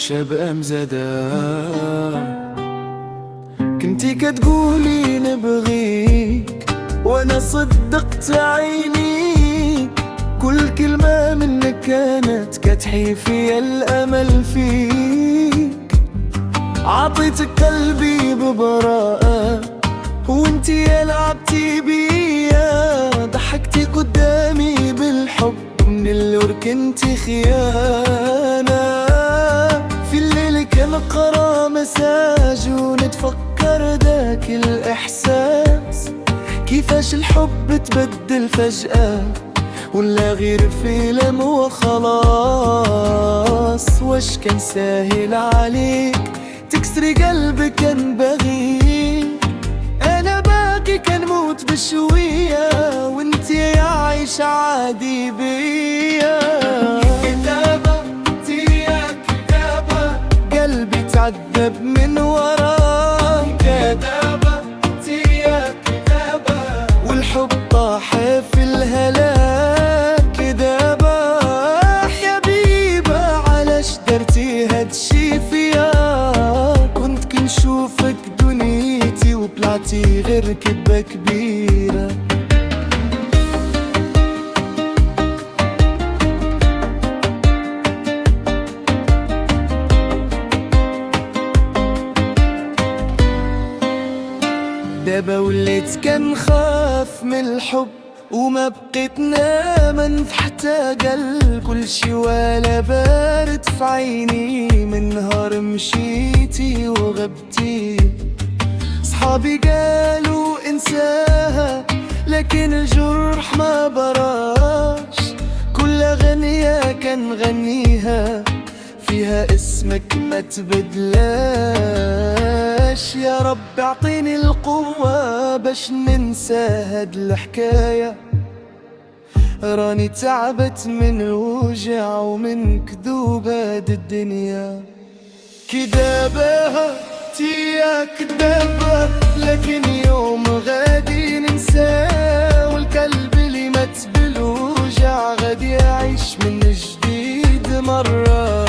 شباب مزدا. كنتي كتقولي نبغيك وانا صدقت عينيك، كل كلمة منك كانت كتحي فيا الامل فيك. عطيتك قلبي ببراءة وانتي يا لعبتي بيا، ضحكتي قدامي بالحب من اللور كنتي خيانة. في الليل كنقرا مساج ونتفكر ذاك الإحساس، كيفاش الحب تبدل فجأة ولا غير فيلم وخلاص. واش كان ساهل عليك تكسري قلبي كان بغيك؟ أنا باقي كنموت بشوية وانتي عايشة عادي بيا. كتابة تيا كتابة قلبي تعذب من وراك، كتابة تيا كتابة والحب طاح في الهلاك. كذابة يا بيبة علاش درتي هادشي فيا؟ كنت كنشوفك دنيتي وطلعتي غير كدبة كبيرة. دابا وليت كنخاف من الحب وما بقيت نامن حتى قلب، كل شي ولا بارد في عيني من نهار مشيتي وغبتي. صحابي قالوا انساها لكن الجرح ما براش، كل غنية كنغنيها فيها اسمك ما تبدلاش. يا رب اعطيني القوة باش ننسى هاد الحكاية، راني تعبت من الوجع ومن كذوب هاد الدنيا. كدابة تيا كدابة لكن يوم غادي ننساه، والقلب اللي مات بالوجع غادي يعيش من جديد مرة.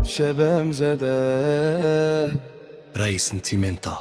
شباب مزدا. رئيس سنتيمنتال.